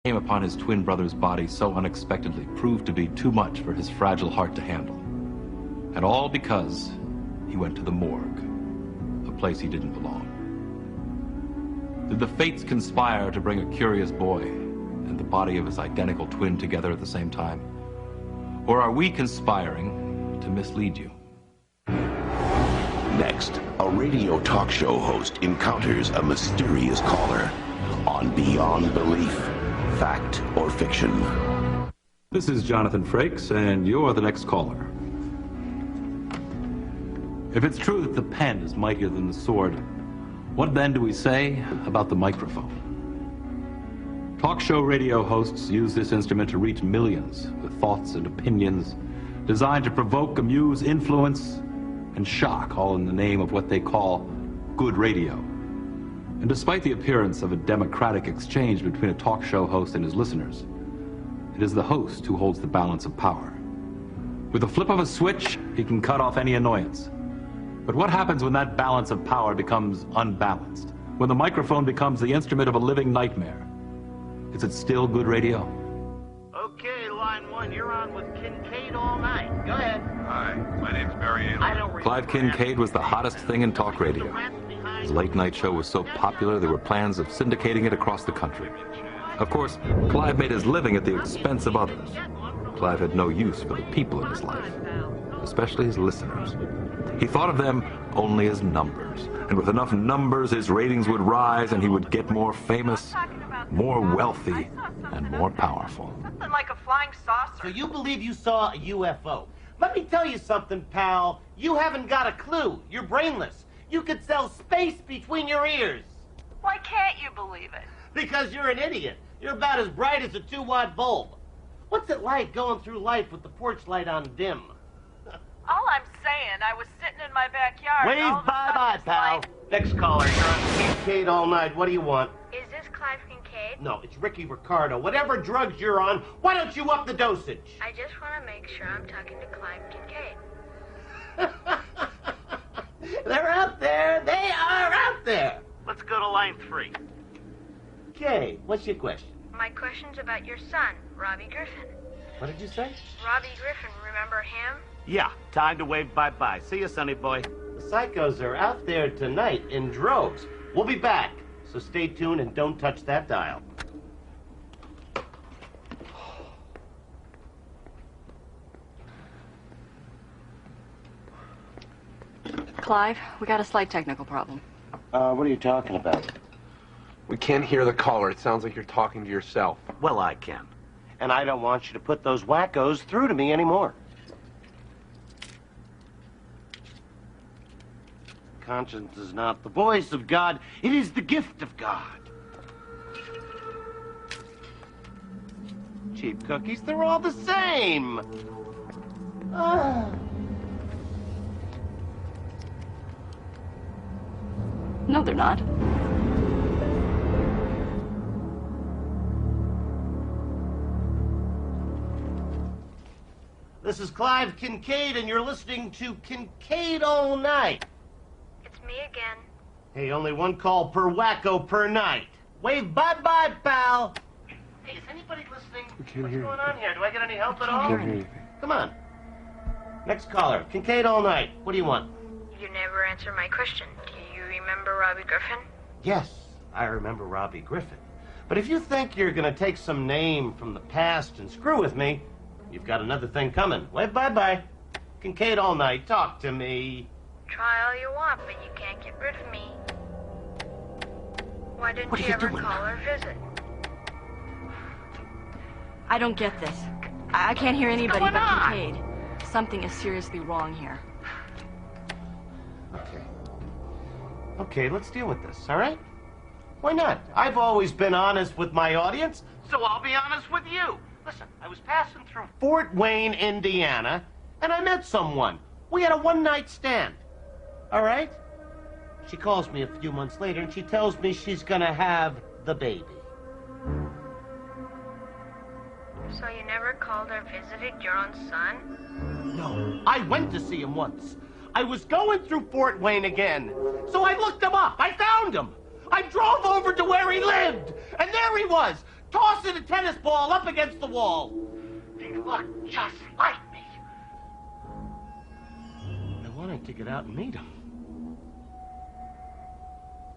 came upon his twin brother's body so unexpectedly proved to be too much for his fragile heart to handle. And all because he went to the morgue, a place he didn't belong. Did the fates conspire to bring a curious boy and the body of his identical twin together at the same time? Or are we conspiring to mislead you? Next, a radio talk show host encounters a mysterious caller on Beyond Belief, Fact or Fiction. This is Jonathan Frakes, and you're the next caller. If it's true that the pen is mightier than the sword, what then do we say about the microphone? Talk show radio hosts use this instrument to reach millions with thoughts and opinions designed to provoke, amuse, influence, and shock, all in the name of what they call good radio. And despite the appearance of a democratic exchange between a talk show host and his listeners, it is the host who holds the balance of power. With the flip of a switch, he can cut off any annoyance. But what happens when that balance of power becomes unbalanced? When the microphone becomes the instrument of a living nightmare? Is it still good radio? Okay, line one, you're on with Kincaid all night. Go ahead. Hi, my name's Barry Allen. Clive Kincaid was the hottest thing in talk radio. His late-night show was so popular there were plans of syndicating it across the country. Of course, Clive made his living at the expense of others. Clive had no use for the people in his life, especially his listeners. He thought of them only as numbers, and with enough numbers his ratings would rise and he would get more famous, more wealthy, and more powerful. Something like a flying saucer. So you believe you saw a UFO? Let me tell you something, pal. You haven't got a clue. You're brainless. You could sell space between your ears. Why can't you believe it? Because you're an idiot. You're about as bright as a 2-watt bulb. What's it like going through life with the porch light on dim? All I'm saying, I was sitting in my backyard. Wave and all of a bye-bye, sudden it's pal. like- Next caller, you're on Kincaid all night. What do you want? Is this Clive Kincaid? No, it's Ricky Ricardo. Whatever drugs you're on, why don't you up the dosage? I just want to make sure I'm talking to Clive Kincaid. They're out there. They are out there. Let's go to line 3. Okay, what's your question? My question's about your son, Robbie Griffin. What did you say? Robbie Griffin, remember him? Yeah, time to wave bye-bye. See you, sonny boy. The psychos are out there tonight in droves. We'll be back, so stay tuned and don't touch that dial. Clive, we got a slight technical problem. What are you talking about? We can't hear the caller. It sounds like you're talking to yourself. Well, I can. And I don't want you to put those wackos through to me anymore. Conscience is not the voice of God. It is the gift of God. Cheap cookies, they're all the same. No, they're not. This is Clive Kincaid, and you're listening to Kincaid All Night. It's me again. Hey, only one call per wacko per night. Wave bye-bye, pal. Hey, is anybody listening? What's going on here? Do I get any help at all? Can't hear anything. Come on. Next caller, Kincaid All Night. What do you want? You never answer my question. Do you remember Robbie Griffin? Yes, I remember Robbie Griffin. But if you think you're going to take some name from the past and screw with me, you've got another thing coming. Wave bye-bye. Kincaid All Night, talk to me. Try all you want, but you can't get rid of me. Why didn't What are you you ever doing call now? or visit? I don't get this. I can't hear anybody going but on? Kincaid. Something is seriously wrong here. Okay, let's deal with this, all right? Why not? I've always been honest with my audience, so I'll be honest with you. Listen, I was passing through Fort Wayne, Indiana, and I met someone. We had a one-night stand, all right? She calls me a few months later, and she tells me she's gonna have the baby. So you never called or visited your own son? No, I went to see him once. I was going through Fort Wayne again, so I looked him up. I found him. I drove over to where he lived, and there he was, tossing a tennis ball up against the wall. He looked just like me. I wanted to get out and meet him.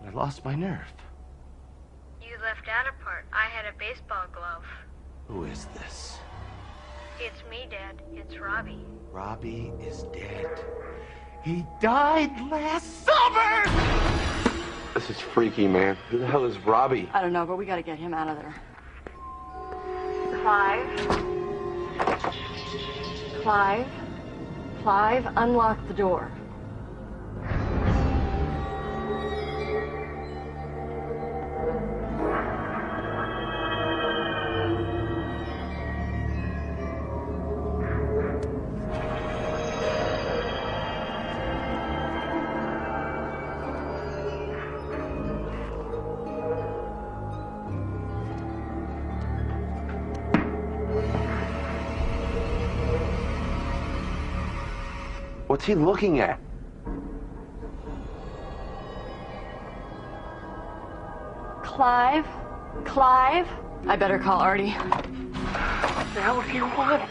But I lost my nerve. You left out a part. I had a baseball glove. Who is this? It's me, Dad. It's Robbie. Robbie is dead. He died last summer! This is freaky, man. Who the hell is Robbie? I don't know, but we gotta get him out of there. Clive, unlock the door. What's he looking at? Clive? I better call Artie. What the hell do you want?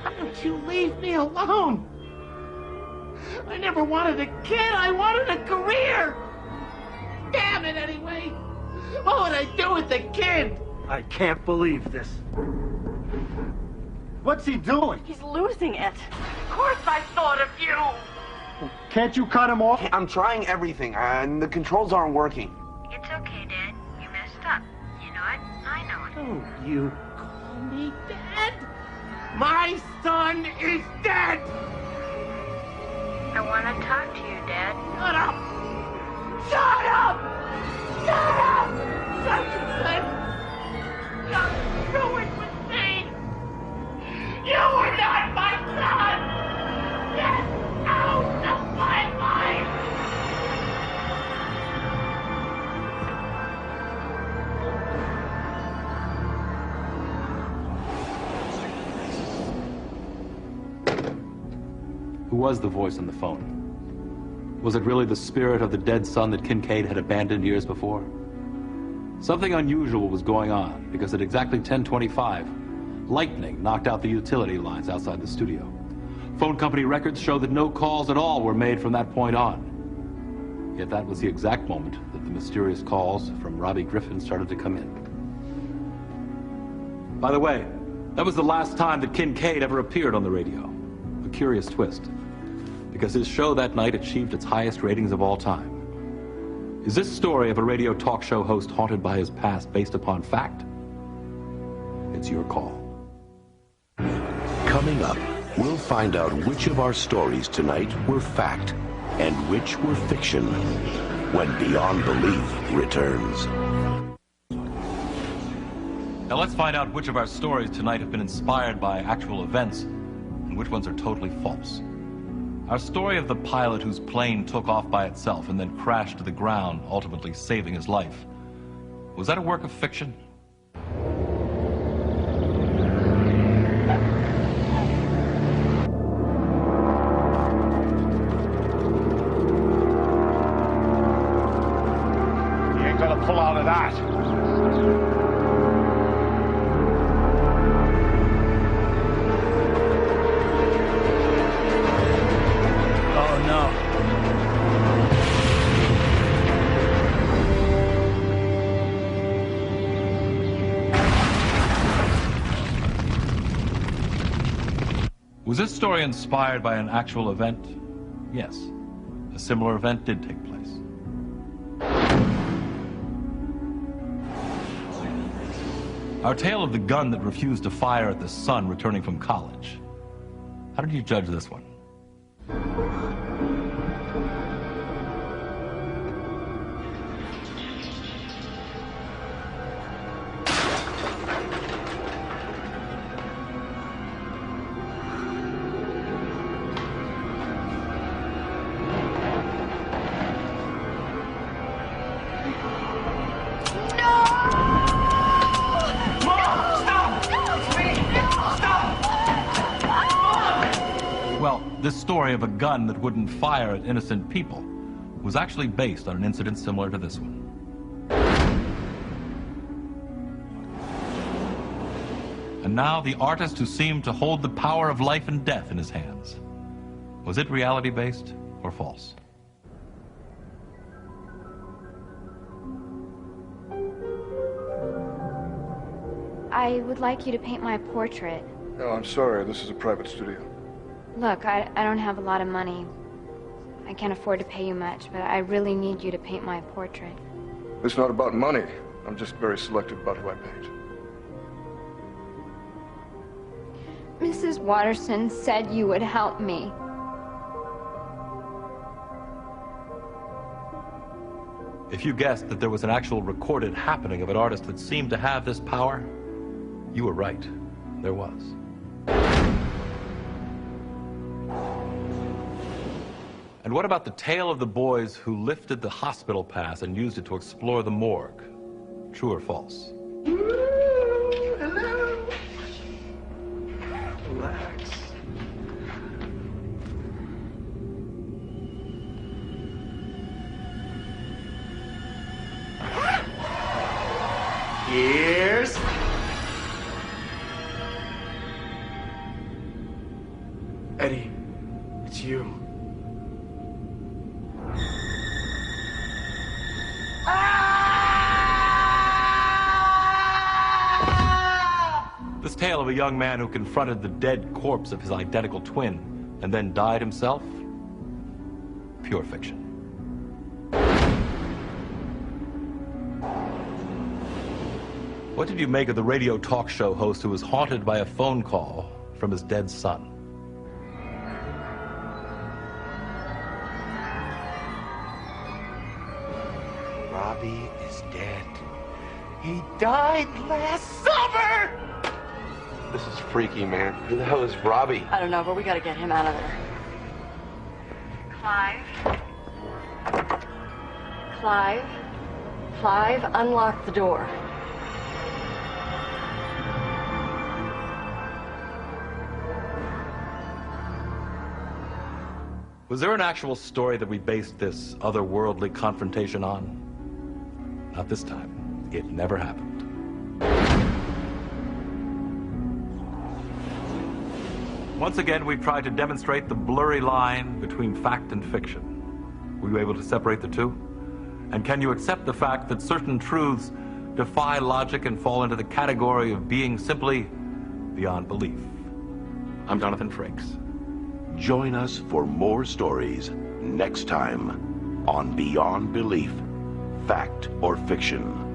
Why don't you leave me alone? I never wanted a kid. I wanted a career. Damn it, anyway. What would I do with the kid? I can't believe this. What's he doing? He's losing it. Of course I thought of you. Can't you cut him off? I'm trying everything, and the controls aren't working. It's okay, Dad. You messed up. You know it. I know it. Don't you call me Dad? My son is dead. I want to talk to you, Dad. Shut up! Shut up! Shut up! Such you're through it with me! You are not my son! Get out of my life! Who was the voice on the phone? Was it really the spirit of the dead son that Kincaid had abandoned years before? Something unusual was going on, because at exactly 10:25, lightning knocked out the utility lines outside the studio. Phone company records show that no calls at all were made from that point on. Yet that was the exact moment that the mysterious calls from Robbie Griffin started to come in. By the way, that was the last time that Kincaid ever appeared on the radio. A curious twist, because his show that night achieved its highest ratings of all time. Is this story of a radio talk show host haunted by his past based upon fact? It's your call. Coming up, we'll find out which of our stories tonight were fact and which were fiction when Beyond Belief returns. Now let's find out which of our stories tonight have been inspired by actual events and which ones are totally false. Our story of the pilot whose plane took off by itself and then crashed to the ground, ultimately saving his life. Was that a work of fiction? You ain't gonna pull out of that. Was this story inspired by an actual event? Yes. A similar event did take place. Our tale of the gun that refused to fire at the son returning from college. How did you judge this one? This story of a gun that wouldn't fire at innocent people was actually based on an incident similar to this one. And now the artist who seemed to hold the power of life and death in his hands. Was it reality-based or false? I would like you to paint my portrait. No, I'm sorry. This is a private studio. Look, I don't have a lot of money. I can't afford to pay you much, but I really need you to paint my portrait. It's not about money. I'm just very selective about who I paint. Mrs. Watterson said you would help me. If you guessed that there was an actual recorded happening of an artist that seemed to have this power, you were right. There was. And what about the tale of the boys who lifted the hospital pass and used it to explore the morgue? True or false? Hello. Relax. Here's... Eddie, it's you. This tale of a young man who confronted the dead corpse of his identical twin and then died himself? Pure fiction. What did you make of the radio talk show host who was haunted by a phone call from his dead son? Robbie is dead. He died last summer! This is freaky, man. Who the hell is Robbie? I don't know, but we gotta get him out of there. Clive, unlock the door. Was there an actual story that we based this otherworldly confrontation on? Not this time. It never happened. Once again, we've tried to demonstrate the blurry line between fact and fiction. Were you able to separate the two? And can you accept the fact that certain truths defy logic and fall into the category of being simply beyond belief? I'm Jonathan Frakes. Join us for more stories next time on Beyond Belief, Fact or Fiction.